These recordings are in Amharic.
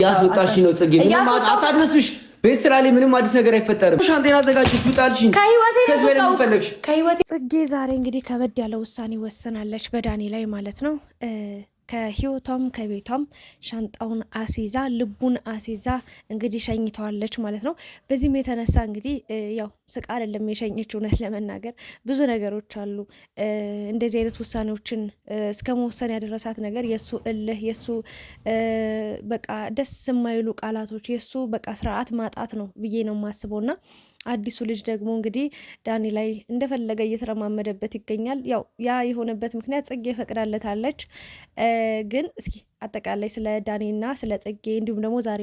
ያስወጣሽ ነው ጽጌ። ምንም አታድርስብሽ። ቤት ስራ ላይ ምንም አዲስ ነገር አይፈጠርም። ሻንጤና አዘጋጅሽ ብጣልሽኝ ከህይወቴ ጽጌ ዛሬ እንግዲህ ከበድ ያለ ውሳኔ ወስናለች በዳኒ ላይ ማለት ነው። ከህይወቷም ከቤቷም ሻንጣውን አሲዛ ልቡን አሲዛ እንግዲህ ሸኝተዋለች ማለት ነው። በዚህም የተነሳ እንግዲህ ያው ስቃ አይደለም የሸኘች፣ እውነት ለመናገር ብዙ ነገሮች አሉ። እንደዚህ አይነት ውሳኔዎችን እስከ መወሰን ያደረሳት ነገር የሱ እልህ፣ የሱ በቃ ደስ የማይሉ ቃላቶች፣ የሱ በቃ ስርዓት ማጣት ነው ብዬ ነው የማስበውና አዲሱ ልጅ ደግሞ እንግዲህ ዳኒ ላይ እንደፈለገ እየተረማመደበት ይገኛል። ያው ያ የሆነበት ምክንያት ጽጌ ፈቅዳለታለች። ግን እስኪ አጠቃላይ ስለ ዳኒና ስለ ጽጌ እንዲሁም ደግሞ ዛሬ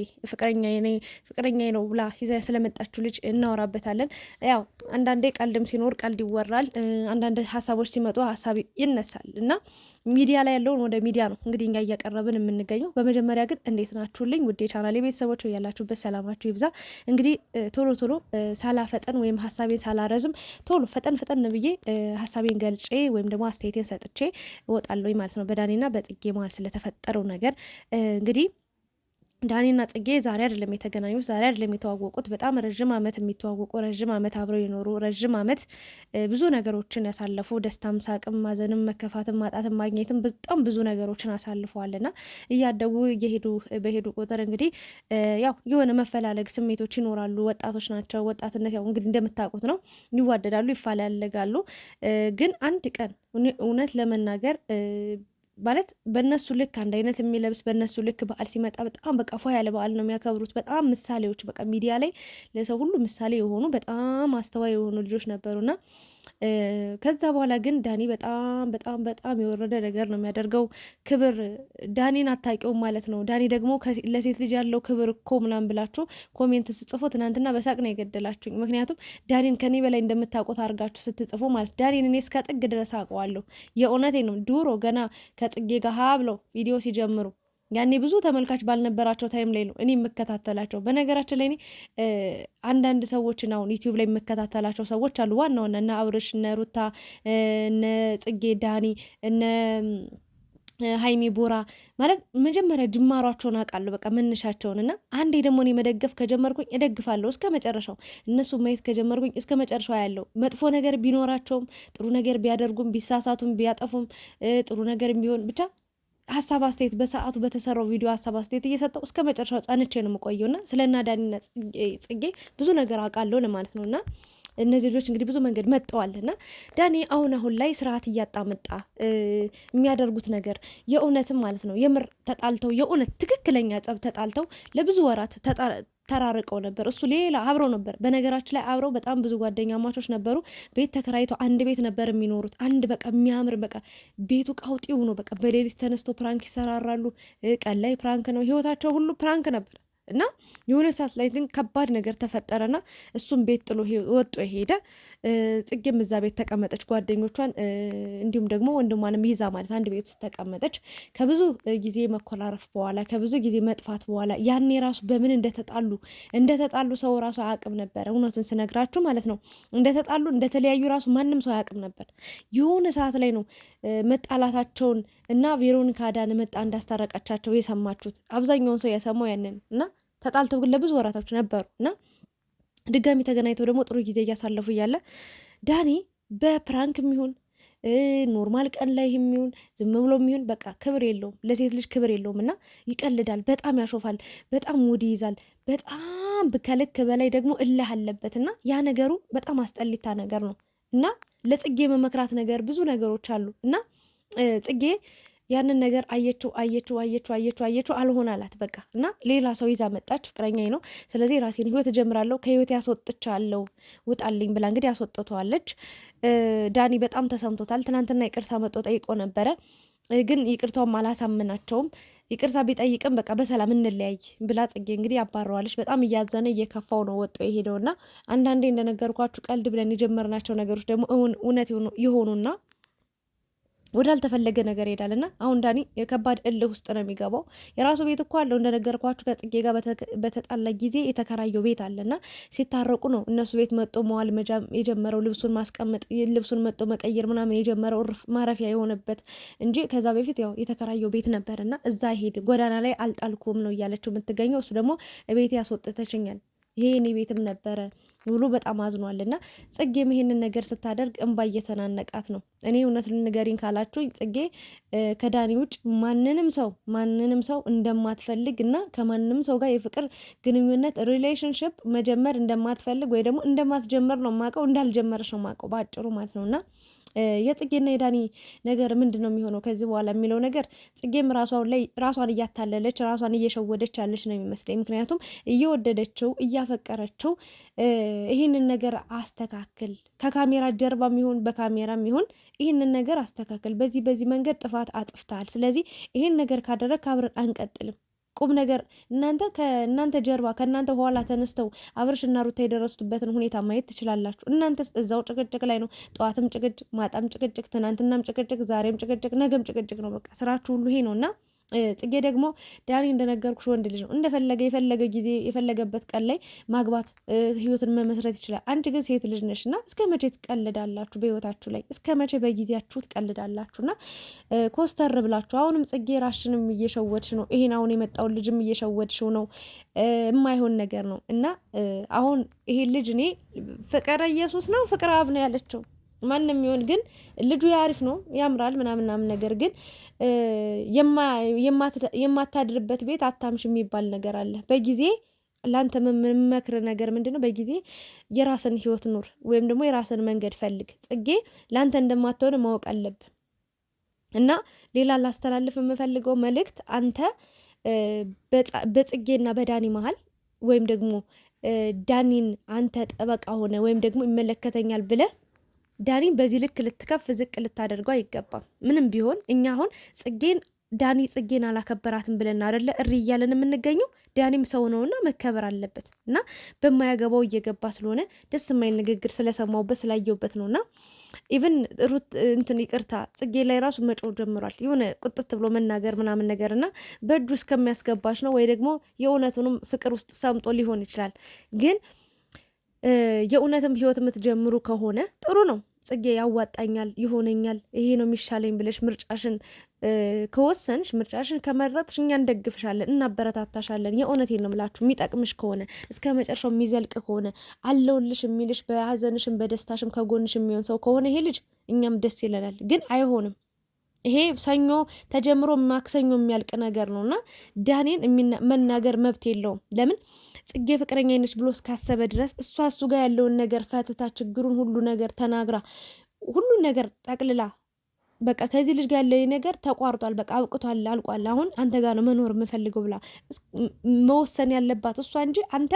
ፍቅረኛ ነው ብላ ይዛ ስለመጣችሁ ልጅ እናወራበታለን። ያው አንዳንዴ ቀልድም ሲኖር ቀልድ ይወራል፣ አንዳንድ ሀሳቦች ሲመጡ ሀሳብ ይነሳል እና ሚዲያ ላይ ያለውን ወደ ሚዲያ ነው እንግዲህ እኛ እያቀረብን የምንገኘው። በመጀመሪያ ግን እንዴት ናችሁልኝ ውዴ ቻናሌ ቤተሰቦች፣ ያላችሁበት ሰላማችሁ ይብዛ። እንግዲህ ቶሎ ሳላፈጠን ወይም ሀሳቤን ሳላረዝም ቶሎ ፈጠን ብዬ ሀሳቤን ገልጬ ወይም ደግሞ አስተያየቴን ሰጥቼ እወጣለሁ ማለት ነው። በዳኒና በጽጌ መሀል ስለተፈጠረው ነገር እንግዲህ ዳኒና ጽጌ ዛሬ አይደለም የተገናኙት፣ ዛሬ አይደለም የተዋወቁት። በጣም ረዥም ዓመት የሚተዋወቁ፣ ረዥም ዓመት አብረው የኖሩ፣ ረዥም ዓመት ብዙ ነገሮችን ያሳለፉ፣ ደስታም፣ ሳቅም፣ ማዘንም፣ መከፋትም፣ ማጣትም፣ ማግኘትም በጣም ብዙ ነገሮችን አሳልፈዋልና እያደጉ በሄዱ ቁጥር እንግዲህ ያው የሆነ መፈላለግ ስሜቶች ይኖራሉ። ወጣቶች ናቸው። ወጣትነት ያው እንግዲህ እንደምታውቁት ነው። ይዋደዳሉ፣ ይፈላለጋሉ። ግን አንድ ቀን እውነት ለመናገር ማለት በእነሱ ልክ አንድ አይነት የሚለብስ በእነሱ ልክ በዓል ሲመጣ በጣም በቃ ፏ ያለ በዓል ነው የሚያከብሩት። በጣም ምሳሌዎች በቃ ሚዲያ ላይ ለሰው ሁሉ ምሳሌ የሆኑ በጣም አስተዋይ የሆኑ ልጆች ነበሩና ከዛ በኋላ ግን ዳኒ በጣም የወረደ ነገር ነው የሚያደርገው። ክብር ዳኒን አታውቂውም ማለት ነው። ዳኒ ደግሞ ለሴት ልጅ ያለው ክብር እኮ ምናምን ብላችሁ ኮሜንት ስጽፎ ትናንትና በሳቅ ነው የገደላችሁኝ። ምክንያቱም ዳኒን ከኔ በላይ እንደምታውቁት አድርጋችሁ ስትጽፉ ማለት ዳኒን እኔ እስከ ጥግ ድረስ አውቀዋለሁ። የእውነቴ ነው። ድሮ ገና ከጽጌ ጋር ሀ ብለው ቪዲዮ ሲጀምሩ ያኔ ብዙ ተመልካች ባልነበራቸው ታይም ላይ ነው እኔ የምከታተላቸው። በነገራችን ላይ እኔ አንዳንድ ሰዎችን አሁን ዩቲዩብ ላይ የምከታተላቸው ሰዎች አሉ። ዋና እነ አብርሽ፣ እነ ሩታ፣ እነ ጽጌ፣ ዳኒ፣ እነ ሀይሚ፣ ቦራ ማለት መጀመሪያ ጅማሯቸውን አውቃለሁ፣ በቃ መነሻቸውን እና አንዴ ደግሞ እኔ መደገፍ ከጀመርኩኝ እደግፋለሁ እስከ መጨረሻው። እነሱ ማየት ከጀመርኩኝ እስከ መጨረሻው ያለው መጥፎ ነገር ቢኖራቸውም ጥሩ ነገር ቢያደርጉም ቢሳሳቱም ቢያጠፉም ጥሩ ነገር ቢሆን ብቻ ሀሳብ አስተያየት በሰዓቱ በተሰራው ቪዲዮ ሀሳብ አስተያየት እየሰጠው እስከ መጨረሻው ጸንቼ ነው የምቆየው እና ስለና ዳኒና ጽጌ ብዙ ነገር አውቃለሁ ለማለት ነው። እና እነዚህ ልጆች እንግዲህ ብዙ መንገድ መጥተዋል እና ዳኒ አሁን ላይ ስርዓት እያጣ መጣ። የሚያደርጉት ነገር የእውነትም ማለት ነው የምር ተጣልተው የእውነት ትክክለኛ ጸብ ተጣልተው ለብዙ ወራት ተራርቀው ነበር። እሱ ሌላ አብረው ነበር። በነገራችን ላይ አብረው በጣም ብዙ ጓደኛ ማቾች ነበሩ። ቤት ተከራይቶ አንድ ቤት ነበር የሚኖሩት። አንድ በቃ የሚያምር በቃ ቤቱ ቀውጢው ነው። በቃ በሌሊት ተነስተው ፕራንክ ይሰራራሉ። ቀን ላይ ፕራንክ ነው። ህይወታቸው ሁሉ ፕራንክ ነበር እና የሆነ ሰዓት ላይ ግን ከባድ ነገር ተፈጠረና እሱም ቤት ጥሎ ወጦ ሄደ። ጽጌም እዛ ቤት ተቀመጠች። ጓደኞቿን እንዲሁም ደግሞ ወንድሟንም ይዛ ማለት አንድ ቤት ውስጥ ተቀመጠች። ከብዙ ጊዜ መኮላረፍ በኋላ ከብዙ ጊዜ መጥፋት በኋላ ያኔ ራሱ በምን እንደተጣሉ ሰው ራሱ አያውቅም ነበር። እውነቱን ስነግራችሁ ማለት ነው እንደተጣሉ እንደተለያዩ ራሱ ማንም ሰው አያውቅም ነበር። የሆነ ሰዓት ላይ ነው መጣላታቸውን እና ቬሮኒካ አዳነ መጣ እንዳስታረቀቻቸው የሰማችሁት። አብዛኛውን ሰው የሰማው ያንን እና ተጣልተው ግን ለብዙ ወራቶች ነበሩ እና ድጋሚ ተገናኝተው ደግሞ ጥሩ ጊዜ እያሳለፉ እያለ ዳኒ በፕራንክ የሚሆን ኖርማል ቀን ላይ የሚሆን ዝም ብሎ የሚሆን በቃ ክብር የለውም፣ ለሴት ልጅ ክብር የለውም እና ይቀልዳል፣ በጣም ያሾፋል፣ በጣም ሙድ ይይዛል፣ በጣም ከልክ በላይ ደግሞ እልህ አለበት እና ያ ነገሩ በጣም አስጠሊታ ነገር ነው እና ለጽጌ መመክራት ነገር ብዙ ነገሮች አሉ እና ጽጌ ያንን ነገር አየችው አልሆን አላት በቃ እና ሌላ ሰው ይዛ መጣች። ፍቅረኛዬ ነው፣ ስለዚህ ራሴን ህይወት እጀምራለሁ፣ ከህይወት ያስወጥቻለሁ፣ ውጣልኝ ብላ እንግዲህ ያስወጥተዋለች። ዳኒ በጣም ተሰምቶታል። ትናንትና ይቅርታ መጦ ጠይቆ ነበረ፣ ግን ይቅርታውም አላሳምናቸውም። ይቅርታ ቢጠይቅም በቃ በሰላም እንለያይ ብላ ጽጌ እንግዲህ አባረዋለች። በጣም እያዘነ እየከፋው ነው ወጦ የሄደውና አንዳንዴ እንደነገርኳችሁ ቀልድ ብለን የጀመርናቸው ነገሮች ደግሞ እውነት የሆኑና ወዳልተፈለገ ነገር ይሄዳልና አሁን ዳኒ የከባድ እልህ ውስጥ ነው የሚገባው። የራሱ ቤት እኮ አለው እንደነገርኳችሁ ከጽጌ ጋር በተጣላ ጊዜ የተከራየው ቤት አለና ሲታረቁ ነው እነሱ ቤት መጦ መዋል የጀመረው ልብሱን ማስቀመጥ ልብሱን መጦ መቀየር ምናምን የጀመረው ማረፊያ የሆነበት እንጂ ከዛ በፊት ያው የተከራየው ቤት ነበርና እዛ ሄድ ጎዳና ላይ አልጣልኩም ነው እያለችው የምትገኘው። እሱ ደግሞ ቤት ያስወጥተችኛል ይሄ እኔ ቤትም ነበረ ብሎ በጣም አዝኗልና ጽጌም ይሄንን ነገር ስታደርግ እንባ እየተናነቃት ነው። እኔ እውነት ልንገሪኝ ካላችሁ ጽጌ ከዳኒ ውጭ ማንንም ሰው እንደማትፈልግ እና ከማንንም ሰው ጋር የፍቅር ግንኙነት ሪሌሽንሽፕ መጀመር እንደማትፈልግ ወይ ደግሞ እንደማትጀመር ነው ማቀው፣ እንዳልጀመረች ነው ማቀው ባጭሩ ማለት ነውና የጽጌና የዳኒ ነገር ምንድን ነው የሚሆነው ከዚህ በኋላ የሚለው ነገር ጽጌም ራሷን እያታለለች ራሷን እየሸወደች ያለች ነው የሚመስለኝ። ምክንያቱም እየወደደችው እያፈቀረችው ይህንን ነገር አስተካክል፣ ከካሜራ ጀርባ ይሁን በካሜራ ይሁን ይህንን ነገር አስተካክል፣ በዚህ መንገድ ጥፋት አጥፍታል፣ ስለዚህ ይህን ነገር ካደረግ አብረን አንቀጥልም። ቁም ነገር ከእናንተ ጀርባ ከእናንተ ኋላ ተነስተው አብርሽና ሩታ የደረሱበትን ሁኔታ ማየት ትችላላችሁ። እናንተስ እዛው ጭቅጭቅ ላይ ነው። ጠዋትም ጭቅጭቅ፣ ማጣም ጭቅጭቅ፣ ትናንትናም ጭቅጭቅ፣ ዛሬም ጭቅጭቅ፣ ነገም ጭቅጭቅ ነው። በቃ ስራችሁ ሁሉ ይሄ ነውና ጽጌ ደግሞ ዳኒ እንደነገርኩሽ ወንድ ልጅ ነው። እንደፈለገ የፈለገ ጊዜ የፈለገበት ቀን ላይ ማግባት ህይወትን መመስረት ይችላል። አንቺ ግን ሴት ልጅ ነሽ እና እስከ መቼ ትቀልዳላችሁ? በህይወታችሁ ላይ እስከ መቼ በጊዜያችሁ ትቀልዳላችሁ? እና ኮስተር ብላችሁ አሁንም ጽጌ ራሽንም እየሸወድሽ ነው። ይሄን አሁን የመጣውን ልጅም እየሸወድሽው ነው። የማይሆን ነገር ነው እና አሁን ይሄ ልጅ እኔ ፍቅረ ኢየሱስ ነው ፍቅረ አብ ነው ያለችው ማንም ይሁን ግን ልጁ ያሪፍ ነው ያምራል ምናምን ነገር ግን የማታድርበት ቤት አታምሽ የሚባል ነገር አለ። በጊዜ ላንተ መመክር ነገር ምንድነው? በጊዜ የራስን ህይወት ኑር ወይም ደግሞ የራስን መንገድ ፈልግ። ጽጌ ላንተ እንደማትሆን ማወቅ አለብ እና ሌላ ላስተላልፍ የምፈልገው መልእክት አንተ በጽጌና በዳኒ መሀል ወይም ደግሞ ዳኒን አንተ ጠበቃ ሆነ ወይም ደግሞ ይመለከተኛል ብለ ዳኒን በዚህ ልክ ልትከፍ ዝቅ ልታደርገው አይገባም። ምንም ቢሆን እኛ አሁን ዳኒ ጽጌን አላከበራትም ብለን አይደለ እሪ እያለን የምንገኘው። ዳኒም ሰው ነውና መከበር አለበት እና በማያገባው እየገባ ስለሆነ ደስ የማይል ንግግር ስለሰማውበት ስላየውበት ነውና ኢቭን ሩት ይቅርታ ጽጌ ላይ ራሱ መጮህ ጀምሯል። የሆነ ቁጥት ብሎ መናገር ምናምን ነገርና በእጁ እስከሚያስገባሽ ነው ወይ ደግሞ የእውነቱንም ፍቅር ውስጥ ሰምጦ ሊሆን ይችላል። ግን የእውነትም ህይወት የምትጀምሩ ከሆነ ጥሩ ነው። ጽጌ ያዋጣኛል፣ ይሆነኛል፣ ይሄ ነው የሚሻለኝ ብለሽ ምርጫሽን ከወሰንሽ ምርጫሽን ከመረጥሽ እኛ እንደግፍሻለን፣ እናበረታታሻለን። የእውነቴን ነው የምላችሁ። የሚጠቅምሽ ከሆነ እስከ መጨረሻው የሚዘልቅ ከሆነ አለውልሽ የሚልሽ በሀዘንሽም በደስታሽም ከጎንሽ የሚሆን ሰው ከሆነ ይሄ ልጅ እኛም ደስ ይለናል። ግን አይሆንም። ይሄ ሰኞ ተጀምሮ ማክሰኞ የሚያልቅ ነገር ነውና ዳኒን መናገር መብት የለውም። ለምን ጽጌ ፍቅረኛ ነች ብሎ እስካሰበ ድረስ እሱ ጋር ያለውን ነገር ፈትታ ችግሩን ሁሉ ነገር ተናግራ ሁሉ ነገር ጠቅልላ በቃ ከዚህ ልጅ ጋር ያለኝ ነገር ተቋርጧል፣ በቃ አብቅቷል፣ አልቋል፣ አሁን አንተ ጋር ነው መኖር የምፈልገው ብላ መወሰን ያለባት እሷ እንጂ አንተ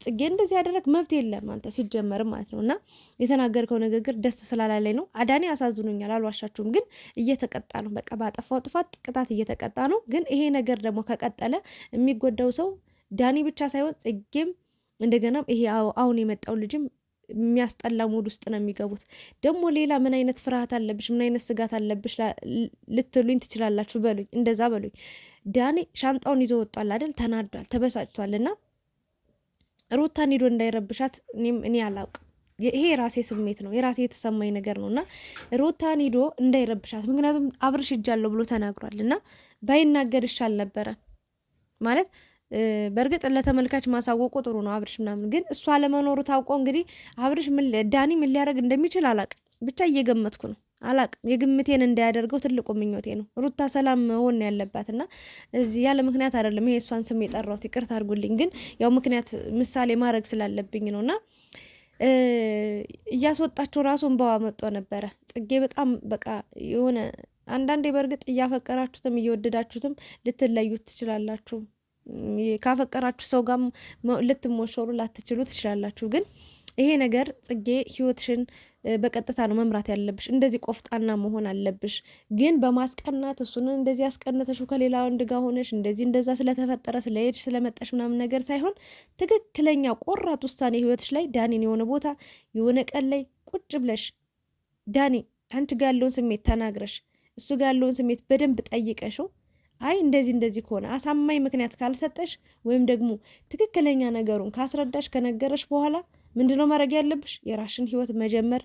ጽጌ እንደዚህ ያደረግ መብት የለም አንተ ሲጀመር ማለት ነውና የተናገርከው ንግግር ደስ ስላላለኝ ነው። አዳኒ አሳዝኖኛል፣ አልዋሻችሁም። ግን እየተቀጣ ነው፣ በቃ ባጠፋው ጥፋት ቅጣት እየተቀጣ ነው። ግን ይሄ ነገር ደግሞ ከቀጠለ የሚጎዳው ሰው ዳኒ ብቻ ሳይሆን ጽጌም እንደገና ይሄ አሁን የመጣው ልጅም የሚያስጠላ ሙድ ውስጥ ነው የሚገቡት። ደግሞ ሌላ ምን አይነት ፍርሃት አለብሽ፣ ምን አይነት ስጋት አለብሽ ልትሉኝ ትችላላችሁ። በሉኝ፣ እንደዛ በሉኝ። ዳኒ ሻንጣውን ይዞ ወጧል አይደል? ተናዷል፣ ተበሳጭቷል። እና ሩታን ሂዶ እንዳይረብሻት እኔ አላውቅም። ይሄ የራሴ ስሜት ነው፣ የራሴ የተሰማኝ ነገር ነው። እና ሩታን ሂዶ እንዳይረብሻት፣ ምክንያቱም አብርሽ እጃለሁ ብሎ ተናግሯል። እና ባይናገር ይሻል ነበረ ማለት በእርግጥ ለተመልካች ማሳወቁ ጥሩ ነው። አብርሽ ምናምን ግን እሷ ለመኖሩ ታውቆ እንግዲህ አብርሽ ዳኒ ምን ሊያደርግ እንደሚችል አላቅም። ብቻ እየገመትኩ ነው፣ አላቅም። የግምቴን እንዳያደርገው ትልቁ ምኞቴ ነው። ሩታ ሰላም መሆን ያለባትና እዚህ ያለ ምክንያት አይደለም ይሄ እሷን ስም የጠራሁት፣ ይቅርታ አድርጉልኝ። ግን ያው ምክንያት ምሳሌ ማድረግ ስላለብኝ ነውና እያስወጣቸው ራሱ እንባዋ መጥቶ ነበረ። ጽጌ በጣም በቃ የሆነ አንዳንዴ በእርግጥ እያፈቀራችሁትም እየወደዳችሁትም ልትለዩት ትችላላችሁ። ካፈቀራችሁ ሰው ጋር ልትሞሸሩ ላትችሉ ትችላላችሁ። ግን ይሄ ነገር ጽጌ ህይወትሽን በቀጥታ ነው መምራት ያለብሽ። እንደዚህ ቆፍጣና መሆን አለብሽ። ግን በማስቀናት እሱን እንደዚህ ያስቀነተሽው ከሌላ ወንድ ጋር ሆነሽ እንደዛ ስለተፈጠረ ስለሄድሽ ስለመጣሽ ምናምን ነገር ሳይሆን ትክክለኛ ቆራጥ ውሳኔ ህይወትሽ ላይ ዳኒን የሆነ ቦታ የሆነ ቀን ላይ ቁጭ ብለሽ ዳኒ አንቺ ጋር ያለውን ስሜት ተናግረሽ እሱ ጋር ያለውን ስሜት በደንብ ጠይቀሽው አይ እንደዚህ ከሆነ አሳማኝ ምክንያት ካልሰጠሽ ወይም ደግሞ ትክክለኛ ነገሩን ካስረዳሽ ከነገረሽ በኋላ ምንድነው ማድረግ ያለብሽ? የራሽን ህይወት መጀመር።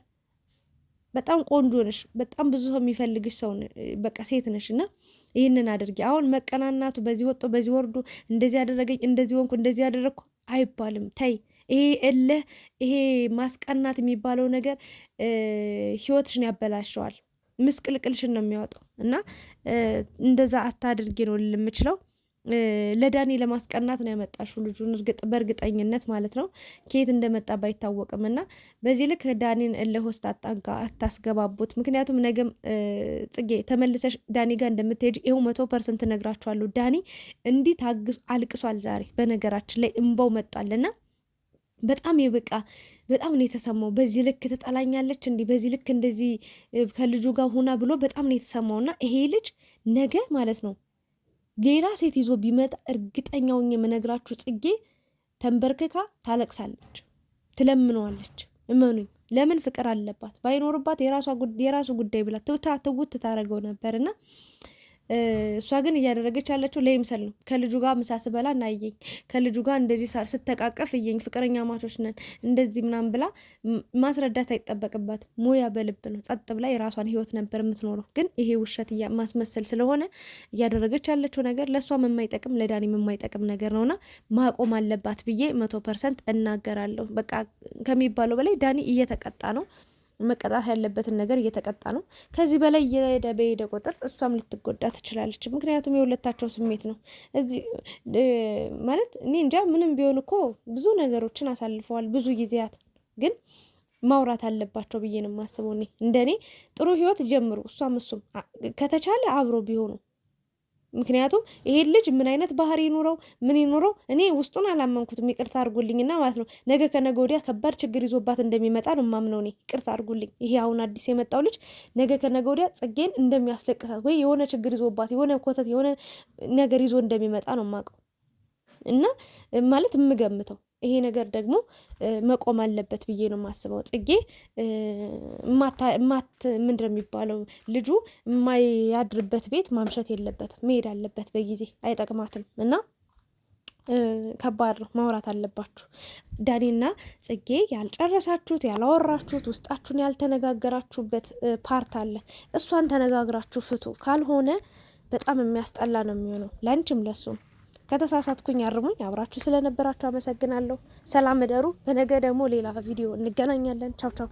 በጣም ቆንጆ ነሽ፣ በጣም ብዙ ሰው የሚፈልግሽ ሰው በቃ ሴት ነሽ እና ይህንን አድርጊ። አሁን መቀናናቱ በዚህ ወጥቶ በዚህ ወርዶ እንደዚህ ያደረገኝ እንደዚህ ወንኩ እንደዚህ ያደረግኩ አይባልም። ተይ። ይሄ እልህ ይሄ ማስቀናት የሚባለው ነገር ህይወትሽን ያበላሸዋል፣ ምስቅልቅልሽን ነው የሚያወጣው እና እንደዛ አታድርጊ ነው የምችለው። ለዳኒ ለማስቀናት ነው ያመጣሽው ልጁን በእርግጠኝነት ማለት ነው። ከየት እንደመጣ ባይታወቅም እና በዚህ ልክ ዳኒን እልህ ውስጥ አታስገባቡት። ምክንያቱም ነገም ጽጌ ተመልሰሽ ዳኒ ጋር እንደምትሄጂ ይኸው 100% ነግራችኋለሁ። ዳኒ እንዲህ አልቅሷል ዛሬ። በነገራችን ላይ እንባው መጣልና በጣም ይበቃ በጣም ነው የተሰማው። በዚህ ልክ ትጠላኛለች እንዲህ በዚህ ልክ እንደዚህ ከልጁ ጋር ሆና ብሎ በጣም ነው የተሰማውና ይሄ ልጅ ነገ ማለት ነው ሌላ ሴት ይዞ ቢመጣ እርግጠኛውን የምነግራችሁ ጽጌ ተንበርክካ ታለቅሳለች፣ ትለምነዋለች። እመኑኝ። ለምን ፍቅር አለባት። ባይኖርባት የራሱ ጉዳይ ብላ ትውት ታረገው ነበርና እሷ ግን እያደረገች ያለችው ለይምሰል ነው። ከልጁ ጋር ምሳ ስበላ እናየኝ፣ ከልጁ ጋር እንደዚህ ስተቃቀፍ እየኝ፣ ፍቅረኛ ማቾች ነን እንደዚህ ምናምን ብላ ማስረዳት አይጠበቅባት። ሙያ በልብ ነው። ጸጥ ብላ የራሷን ህይወት ነበር የምትኖረው። ግን ይሄ ውሸት ማስመሰል ስለሆነ እያደረገች ያለችው ነገር ለእሷም የማይጠቅም ለዳኒም የማይጠቅም ነገር ነውና ማቆም አለባት ብዬ 100% እናገራለሁ። በቃ ከሚባለው በላይ ዳኒ እየተቀጣ ነው። መቀጣት ያለበትን ነገር እየተቀጣ ነው። ከዚህ በላይ በሄደ ቁጥር እሷም ልትጎዳ ትችላለች። ምክንያቱም የሁለታቸው ስሜት ነው። እዚህ ማለት እኔ እንጃ ምንም ቢሆን እኮ ብዙ ነገሮችን አሳልፈዋል፣ ብዙ ጊዜያት ግን ማውራት አለባቸው ብዬ ነው የማስበው። እኔ እንደኔ ጥሩ ህይወት ጀምሩ፣ እሷም እሱም ከተቻለ አብሮ ቢሆኑ። ምክንያቱም ይሄ ልጅ ምን አይነት ባህሪ ይኑረው ምን ይኑረው እኔ ውስጡን አላመንኩትም። ይቅርታ አድርጉልኝና ማለት ነው ነገ ከነገ ወዲያ ከባድ ችግር ይዞባት እንደሚመጣ ነው የማምነው እኔ። ይቅርታ አድርጉልኝ። ይሄ አሁን አዲስ የመጣው ልጅ ነገ ከነገ ወዲያ ጽጌን እንደሚያስለቅሳት ወይ የሆነ ችግር ይዞባት የሆነ ኮተት የሆነ ነገር ይዞ እንደሚመጣ ነው የማውቀው እና ማለት የምገምተው። ይሄ ነገር ደግሞ መቆም አለበት ብዬ ነው የማስበው። ጽጌ ምንድነው የሚባለው ልጁ የማያድርበት ቤት ማምሸት የለበትም፣ መሄድ አለበት በጊዜ። አይጠቅማትም እና ከባድ ነው። ማውራት አለባችሁ። ዳኒና ጽጌ ያልጨረሳችሁት ያላወራችሁት ውስጣችሁን ያልተነጋገራችሁበት ፓርት አለ። እሷን ተነጋግራችሁ ፍቱ። ካልሆነ በጣም የሚያስጠላ ነው የሚሆነው ላንቺም ለሱም። ከተሳሳትኩኝ አርሙኝ። አብራችሁ ስለነበራችሁ አመሰግናለሁ። ሰላም እደሩ። በነገ ደግሞ ሌላ ቪዲዮ እንገናኛለን። ቻው ቻው።